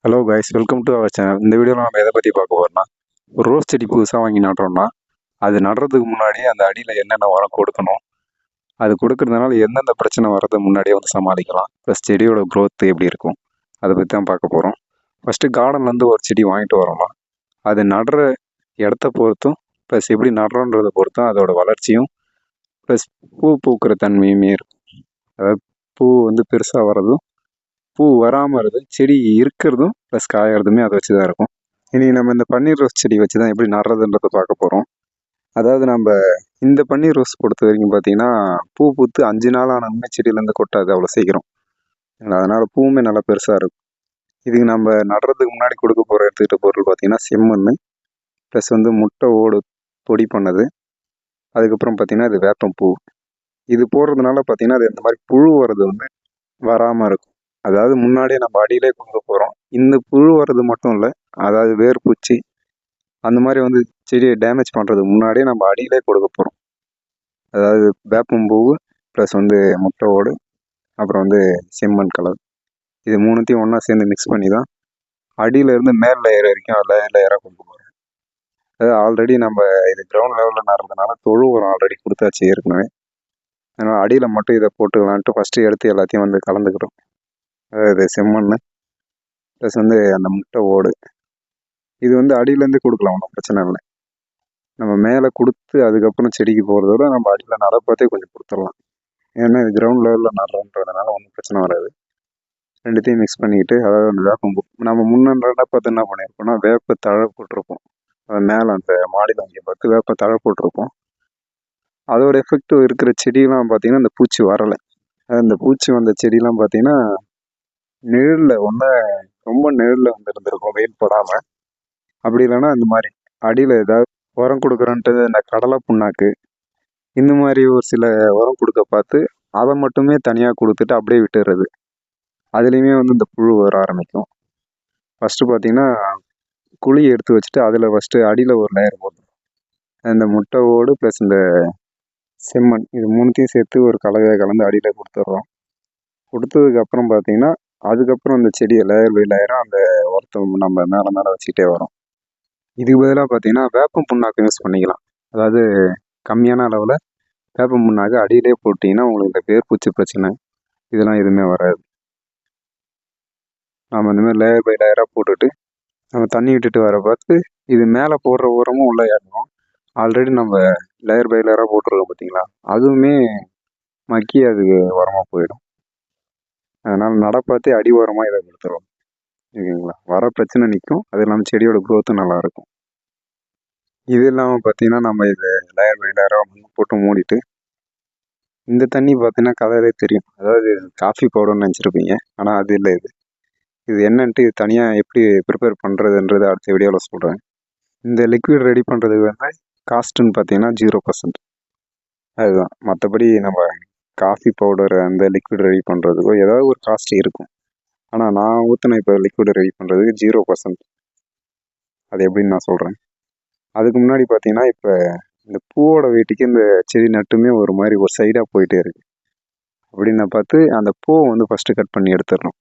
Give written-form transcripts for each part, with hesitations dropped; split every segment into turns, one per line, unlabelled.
Hello guys, welcome to our channel. இந்த வீடியோவில் நம்ம எதை பற்றி பார்க்க போகிறோம்னா, ஒரு ரோஸ் செடி புதுசாக வாங்கி நடுறோம்னா அது நடுறதுக்கு முன்னாடியே அந்த அடியில் என்னென்ன உரம் கொடுக்கணும், அது கொடுக்கறதுனால எந்தெந்த பிரச்சனை வர்றது முன்னாடியே வந்து சமாளிக்கலாம், ப்ளஸ் செடியோட க்ரோத் எப்படி இருக்கும், அதை பற்றி தான் பார்க்க போகிறோம். ஃபஸ்ட்டு கார்டன்லேருந்து ஒரு செடி வாங்கிட்டு வரோம்னா அது நடுற இடத்த பொறுத்தும் ப்ளஸ் எப்படி நடுறோன்றதை பொறுத்தும் அதோட வளர்ச்சியும் ப்ளஸ் பூ பூக்கிற தன்மையுமே இருக்கும். அதாவது பூ வந்து பெருசாக வர்றதும் பூ வராமல் இருக்குது, செடி இருக்கிறதும் ப்ளஸ் காயறதுமே அதை வச்சு தான் இருக்கும். இனி நம்ம இந்த பன்னீர் ரோஸ் செடி வச்சு தான் எப்படி நடுறதுன்றதை பார்க்க போகிறோம். அதாவது நம்ம இந்த பன்னீர் ரோஸ் பொறுத்த வரைக்கும் பார்த்தீங்கன்னா பூ பூத்து 5 நாள் ஆனாலுமே செடியிலேருந்து கொட்டாது அவ்வளோ சீக்கிரம். அதனால் பூவுமே நல்லா பெருசாக இருக்கும். இதுக்கு நம்ம நடுறதுக்கு முன்னாடி கொடுக்க போகிற எடுத்துக்கிட்ட பொருள் பார்த்தீங்கன்னா செம்மண் ப்ளஸ் வந்து முட்டை ஓடு பொடி பண்ணது, அதுக்கப்புறம் பார்த்தீங்கன்னா இது வேப்பம் பூ. இது போடுறதுனால பார்த்தீங்கன்னா அது இந்த மாதிரி புழு வர்றது வந்து வராமல் இருக்கும். அதாவது முன்னாடியே நம்ம அடியிலே கொடுக்க போகிறோம். இந்த புழு வர்றது மட்டும் இல்லை, அதாவது வேர்பூச்சி அந்த மாதிரி வந்து செடியை டேமேஜ் பண்ணுறதுக்கு முன்னாடியே நம்ம அடியிலே கொடுக்க போகிறோம். அதாவது வேப்பம்பூ ப்ளஸ் வந்து முட்டை ஓடு அப்புறம் வந்து செம்மண் கலர், இது மூணுத்தையும் ஒன்றா சேர்ந்து மிக்ஸ் பண்ணி தான் அடியிலேருந்து மேல் லேயர் வரைக்கும் லேயராக கொண்டு போகிறோம். அதாவது ஆல்ரெடி நம்ம இது கிரவுண்ட் லெவலில் நடுறதுனால தொழு உரம் ஆல்ரெடி கொடுத்தாச்சு ஏற்கனவே. அதனால் அடியில் மட்டும் இதை போட்டுக்கலான்ட்டு ஃபஸ்ட்டு எடுத்து எல்லாத்தையும் வந்து கலந்துக்கிறோம். அதாவது செம்மண் ப்ளஸ் வந்து அந்த முட்டை ஓடு, இது வந்து அடியிலேருந்து கொடுக்கலாம், ஒன்றும் பிரச்சனை இல்லை. நம்ம மேலே கொடுத்து அதுக்கப்புறம் செடிக்கு போகிறத விட நம்ம அடியில் நடப்பாத்தே கொஞ்சம் கொடுத்துடலாம். ஏன்னா இது கிரவுண்ட் லெவலில் நடுறோன்றதுனால ஒன்றும் பிரச்சனை வராது. ரெண்டுத்தையும் மிக்ஸ் பண்ணிக்கிட்டு, அதாவது அந்த வேப்பம்பூ நம்ம முன்னாடி பார்த்து என்ன பண்ணியிருப்போம்னா வேப்ப தழை போட்டிருப்போம். அது மேலே அந்த மாடியில் அங்கே பார்த்து வேப்ப தழை போட்டிருப்போம். அதோட எஃபெக்ட் இருக்கிற செடியெலாம் பார்த்தீங்கன்னா இந்த பூச்சி வரலை. இந்த பூச்சி வந்த செடியெலாம் பார்த்தீங்கன்னா நிழலில் ரொம்ப நிழலில் வந்து இருந்திருக்கும், வெயில் போடாமல். அப்படி இல்லைன்னா இந்த மாதிரி அடியில் ஏதாவது உரம் கொடுக்குறோன்ட்டு இந்த கடலை புண்ணாக்கு இந்த மாதிரி ஒரு சில உரம் கொடுக்க பார்த்து அதை மட்டுமே தனியாக கொடுத்துட்டு அப்படியே விட்டுடுறது. அதுலேயுமே வந்து இந்த புழு வர ஆரம்பிக்கும். ஃபஸ்ட்டு பார்த்தீங்கன்னா குழியை எடுத்து வச்சுட்டு அதில் ஃபஸ்ட்டு அடியில் ஒரு லேயர் போட்டுரும். இந்த முட்டை ஓடு ப்ளஸ் இந்த செம்மண் இது மூணுத்தையும் சேர்த்து ஒரு கலவையாக கலந்து அடியில் கொடுத்துட்றோம். கொடுத்ததுக்கப்புறம் பார்த்தீங்கன்னா அதுக்கப்புறம் அந்த செடியை லேயர் பை லேயராக அந்த உரத்தை நம்ம மேலே வச்சுக்கிட்டே வரோம். இதுக்கு பதிலாக பார்த்தீங்கன்னா வேப்பம் புண்ணாக்கு யூஸ் பண்ணிக்கலாம். அதாவது கம்மியான அளவில் வேப்பம் புண்ணாக்கு அடியிலே போட்டிங்கன்னா உங்களுக்கு இந்த வேர்பூச்சி பிரச்சனை இதெல்லாம் எதுவுமே வராது. நம்ம இந்தமாதிரி லேயர் பை லேயராக போட்டுட்டு நம்ம தண்ணி விட்டுட்டு வர பார்த்து இது மேலே போடுற உரமும் உள்ளே ஏறணும். ஆல்ரெடி நம்ம லேயர் பை லேயராக போட்டிருக்கோம் பார்த்தீங்களா, அதுவுமே மக்கி அது உரமாக போயிடும். அதனால் நடப்பாத்தே அடி உரமாக இதை கொடுத்துருவோம். ஓகேங்களா, வர பிரச்சனை நிற்கும், அது இல்லாமல் செடியோட க்ரோத்தும் நல்லாயிருக்கும். இது இல்லாமல் பார்த்தீங்கன்னா நம்ம இது லேயர் பை லேயராக போட்டு மூடிட்டு இந்த தண்ணி பார்த்தீங்கன்னா கலரே தெரியும். அதாவது காஃபி பவுடர்னு நினச்சிருப்பீங்க, ஆனால் அது இல்லை. இது என்னன்ட்டு தனியாக எப்படி ப்ரிப்பேர் பண்ணுறதுன்றது அடுத்த வீடியோவில் சொல்கிறேன். இந்த லிக்விட் ரெடி பண்ணுறதுக்கு வந்து காஸ்ட்டுன்னு பார்த்தீங்கன்னா 0%. அதுதான். மற்றபடி நம்ம காஃபி பவுடர் அந்த லிக்விட் ரெடி பண்ணுறதுக்கோ ஏதாவது ஒரு காஸ்ட் இருக்கும். ஆனால் நான் ஊற்றின இப்போ லிக்விட் ரெடி பண்ணுறதுக்கு 0%. அது எப்படின்னு நான் சொல்கிறேன். அதுக்கு முன்னாடி பார்த்தீங்கன்னா இப்போ இந்த பூவோட வெயிட்டுக்கு இந்த செடி நட்டுமே ஒரு மாதிரி ஒரு சைடாக போயிட்டே இருக்கு. அப்படின்னு நான் பார்த்து அந்த பூவை வந்து ஃபஸ்ட்டு கட் பண்ணி எடுத்துடணும்.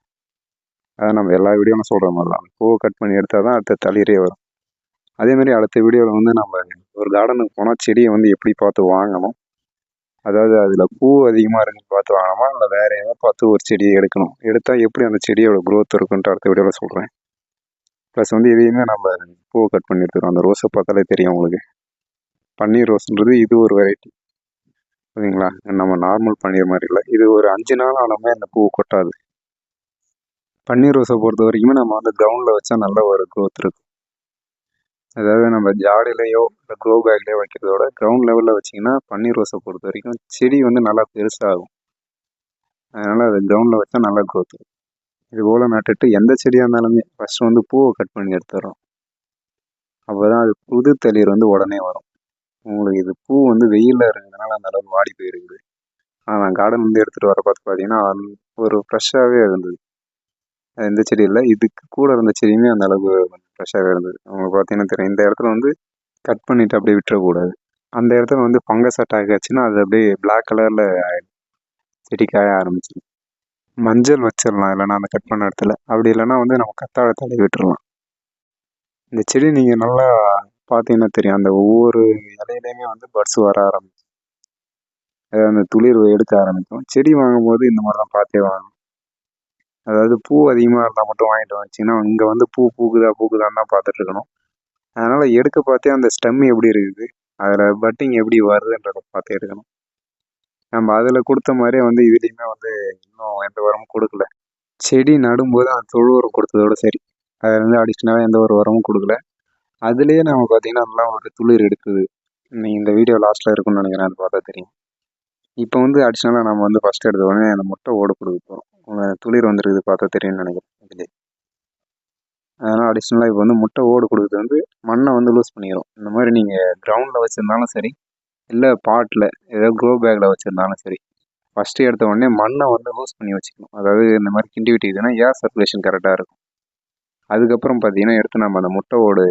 அதை நம்ம எல்லா வீடியோவும் சொல்கிற மாதிரி தான், பூவை கட் பண்ணி எடுத்தால் தான் அடுத்த தளிரே வரும். அதேமாதிரி அடுத்த வீடியோவில் வந்து நம்ம ஒரு கார்டனுக்கு போனால் செடியை வந்து எப்படி பார்த்து வாங்கணும், அதாவது அதில் பூ அதிகமாக இருக்குன்னு பார்த்து வாங்கணுமா இல்லை வேறு ஏதாவது பார்த்து ஒரு செடியை எடுக்கணும், எடுத்தால் எப்படி அந்த செடியோட க்ரோத் இருக்குன்ட்டு அடுத்த வீடியோவில் சொல்கிறேன். ப்ளஸ் வந்து இதையுமே நம்ம பூவை கட் பண்ணி எடுத்துக்கிறோம். அந்த ரோஸை பார்த்தாலே தெரியும் உங்களுக்கு. பன்னீர் ரோஸ்ன்றது இது ஒரு வெரைட்டி, ஓகேங்களா. நம்ம நார்மல் பன்னீர் மாதிரி இல்லை, இது ஒரு 5 நாள் ஆனாலுமே அந்த பூ கொட்டாது. பன்னீர் ரோஸை பொறுத்த வரைக்குமே நம்ம வந்து கிரவுண்டில் வச்சா நல்ல ஒரு க்ரோத் இருக்கும். அதாவது நம்ம ஜாடிலையோ இல்லை க்ரோ பேக்லேயோ வைக்கிறதோட கிரவுண்ட் லெவலில் வச்சிங்கன்னா பன்னீர் ரோஸை பொறுத்த வரைக்கும் செடி வந்து நல்லா பெருசாகும். அதனால் அது கிரவுண்டில் வச்சா நல்லா க்ரோத் இருக்கும். இது போல் நட்டுட்டு எந்த செடியாக இருந்தாலுமே ஃபஸ்ட்டு வந்து பூவை கட் பண்ணி எடுத்துடுறோம். அப்போ தான் அது புது தளிர் வந்து உடனே வரும். உங்களுக்கு இது பூ வந்து வெயிலில் இருக்கிறதுனால அந்த அளவுக்கு வாடி போயிருக்குது. ஆனால் நான் கார்டன் வந்து எடுத்துகிட்டு வர பார்த்து பார்த்தீங்கன்னா ஒரு ஃப்ரெஷ்ஷாகவே இருந்தது. எந்த செடி இல்லை, இதுக்கு கூட இருந்த செடியுமே அந்த அளவுக்கு கொஞ்சம் ஃப்ரெஷ்ஷாகவே இருந்தது. உங்களுக்கு பார்த்தீங்கன்னா தெரியும், இந்த இடத்துல வந்து கட் பண்ணிவிட்டு அப்படியே விட்டுறக்கூடாது. அந்த இடத்துல வந்து ஃபங்கஸ் அட்டாக் ஆச்சுன்னா அது அப்படியே பிளாக் கலரில் செடி காய ஆரம்பிச்சிடும். மஞ்சள் வச்சிடலாம் இல்லைன்னா அந்த கட் பண்ண இடத்துல. அப்படி இல்லைன்னா வந்து நம்ம கத்தாழை தடவி விட்டுறலாம். இந்த செடி நீங்கள் நல்லா பார்த்தீங்கன்னா தெரியும். அந்த ஒவ்வொரு இலையிலையுமே வந்து பட்ஸ் வர ஆரம்பிக்கும். அதாவது அந்த துளிர் எடுக்க ஆரம்பிக்கும். செடி வாங்கும்போது இந்த மாதிரி தான் பார்த்தே வாங்கணும். அதாவது பூ அதிகமாக இருந்தால் மட்டும் வாங்கிட்டு வந்துச்சிங்கன்னா இங்கே வந்து பூ பூக்குதான்னு தான் பார்த்துட்டு இருக்கணும். அதனால் எடுக்க பார்த்தே அந்த ஸ்டெம் எப்படி இருக்குது, அதில் பட்டிங் எப்படி வருதுன்றதை பார்த்து எடுக்கணும். நம்ம அதில் கொடுத்த மாதிரியே வந்து இதுலேயுமே வந்து இன்னும் எந்த உரமும் கொடுக்கல. செடி நடும்போது அந்த தொழு உரம் கொடுத்ததோட சரி. அதில் வந்து அடிஷ்னலாக எந்த ஒரு உரமும் கொடுக்கல. அதுலேயே நம்ம பார்த்தீங்கன்னா நல்லா ஒரு துளிர் எடுக்குது. நீங்கள் இந்த வீடியோ லாஸ்ட்டில் இருக்குன்னு நினைக்கிறேன், அது பார்த்தா தெரியும். இப்போ வந்து அடிஷ்னலாக நம்ம வந்து ஃபஸ்ட் எடுத்த உடனே அந்த முட்டை ஓடு கொடுக்க போகிறோம். துளிர் வந்துருக்குது பார்த்தா தெரியும்னு நினைக்கிறேன் இதுலேயே. அதனால் அடிஷ்னலாக இப்போ வந்து முட்டை ஓடு கொடுக்குறது வந்து மண்ணை வந்து லூஸ் பண்ணிடும். இந்த மாதிரி நீங்கள் கிரவுண்டில் வச்சுருந்தாலும் சரி, இல்லை பாட்டில் ஏதோ க்ரோ பேக்கில் வச்சுருந்தாலும் சரி, ஃபஸ்ட்டு எடுத்த உடனே மண்ணை வந்து லூஸ் பண்ணி வச்சுக்கணும். அதாவது இந்த மாதிரி கிண்டி விட்டிங்கன்னா ஏர் சர்க்குலேஷன் கரெக்டாக இருக்கும். அதுக்கப்புறம் பார்த்தீங்கன்னா எடுத்து நம்ம அந்த முட்டை ஓடு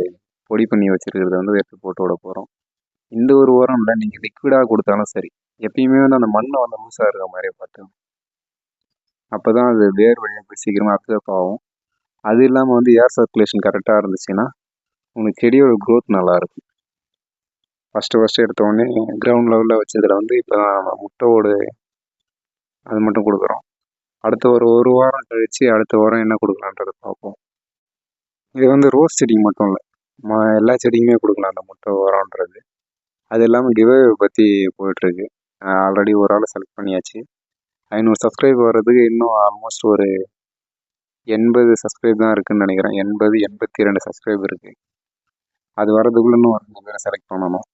பொடி பண்ணி வச்சுருக்கிறத வந்து எடுத்து போட்டு விட போகிறோம். இந்த ஒரு உரம் இல்லை, நீங்கள் லிக்விடாக கொடுத்தாலும் சரி, எப்பயுமே வந்து அந்த மண்ணை வந்து லூஸாக இருக்க மாதிரியே பார்த்துக்கணும். அப்போ தான் அது வேர் வழியாக போய் சீக்கிரமாக அப்சர்வ் ஆகும். அது இல்லாமல் வந்து ஏர் சர்க்குலேஷன் கரெக்டாக இருந்துச்சுன்னா உங்களுக்கு செடியோட க்ரோத் நல்லாயிருக்கும். ஃபஸ்ட்டு எடுத்த உடனே கிரவுண்ட் லெவலில் வச்சதில் வந்து இப்போ தான் நம்ம முட்டை ஓடு அது மட்டும் கொடுக்குறோம். அடுத்த ஒரு வாரம் கழித்து அடுத்த வாரம் என்ன கொடுக்கலான்றதை பார்ப்போம். இது வந்து ரோஸ் செடிக்கு மட்டும் இல்லை, எல்லா செடிக்குமே கொடுக்கலாம் அந்த முட்டை உரம்ன்றது. அது இல்லாமல் கிவ்அவே பற்றி போயிட்டுருக்கு. ஆல்ரெடி ஒரு ஆளை செலக்ட் பண்ணியாச்சு. 500 சப்ஸ்கிரைப் வர்றதுக்கு இன்னும் ஆல்மோஸ்ட் ஒரு 80 சப்ஸ்கிரைப் தான் இருக்குதுன்னு நினைக்கிறேன். 82 சப்ஸ்கிரைப் இருக்குது. அது வர்றதுக்குள்ளே இன்னும் ஒரு 2 பேரை செலக்ட் பண்ணணும்.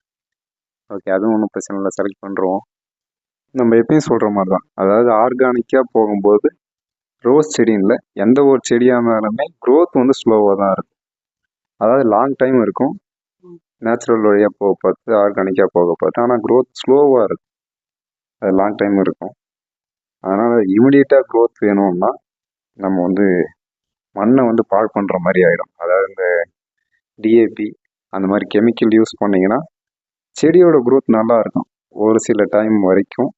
ஓகே, அதுவும் ஒன்றும் பிரச்சனை இல்லை, செலக்ட் பண்ணுறோம். நம்ம எப்பயும் சொல்கிற மாதிரி தான், அதாவது ஆர்கானிக்காக போகும்போது ரோஸ் செடின்னு இல்லை, எந்த ஒரு செடியாக இருந்தாலுமே க்ரோத் வந்து ஸ்லோவாக தான் இருக்கும். அதாவது லாங் டைம் இருக்கும். நேச்சுரல் வழியாக போக பார்த்து ஆர்கானிக்காக போக பார்த்து, ஆனால் க்ரோத் ஸ்லோவாக இருக்கும். அது லாங் டைம் இருக்கும். அதனால் இமிடியேட்டாக க்ரோத் வேணும்னா நம்ம வந்து மண்ணை வந்து பாழ் பண்ணுற மாதிரி ஆகிடும். அதாவது இந்த டிஏபி அந்த மாதிரி கெமிக்கல் யூஸ் பண்ணிங்கன்னா செடியோட க்ரோத் நல்லா இருக்கும் ஒரு சில டைம் வரைக்கும்.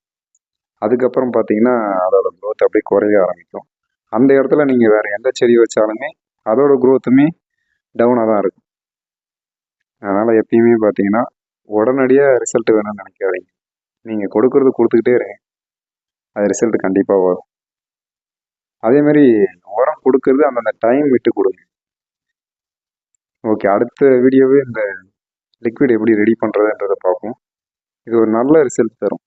அதுக்கப்புறம் பார்த்தீங்கன்னா அதோட க்ரோத் அப்படியே குறைய ஆரம்பிக்கும். அந்த இடத்துல நீங்கள் வேறு எந்த செடி வச்சாலுமே அதோட க்ரோத்துமே டவுனாக தான் இருக்கும். அதனால் எப்பயுமே பார்த்தீங்கன்னா உடனடியாக ரிசல்ட் வேணும்னு நினைக்காதீங்க. நீங்கள் கொடுக்குறது கொடுத்துக்கிட்டே இருங்க, அது ரிசல்ட் கண்டிப்பாக வரும். அதேமாதிரி உரம் கொடுக்கறது அந்தந்த டைம் விட்டு கொடுங்க. ஓகே, அடுத்த வீடியோவே இந்த லிக்விட் எப்படி ரெடி பண்ணுறதுன்றதை பார்ப்போம். இது ஒரு நல்ல ரிசல்ட் தரும்.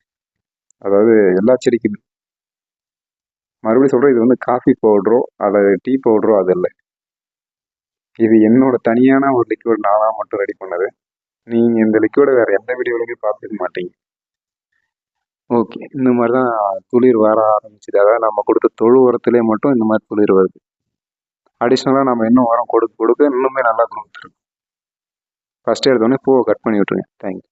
அதாவது எல்லா செடிக்குமே மறுபடியும் சொல்கிறேன், இது வந்து காஃபி பவுடரோ அல்லது டீ பவுடரோ அது இல்லை. இது என்னோட தனியான ஒரு லிக்விட், நானாக மட்டும் ரெடி பண்ணது. நீங்கள் இந்த லிக்விடை வேறு எந்த வீடியோலையும் பார்த்துக்க மாட்டீங்க. ஓகே, இந்த மாதிரி தான் துளிர் வர ஆரம்பிச்சுது. அதாவது நம்ம கொடுத்த தொழு உரத்துலேயே மட்டும் இந்த மாதிரி துளிர் வருது. அடிஷ்னலாக நம்ம இன்னும் உரம் கொடுக்க இன்னுமே நல்லா க்ரோத் இருக்கும். ஃபஸ்ட்டு எடுத்தோடனே பூவை கட் பண்ணி விட்ருங்க. தேங்க்யூ.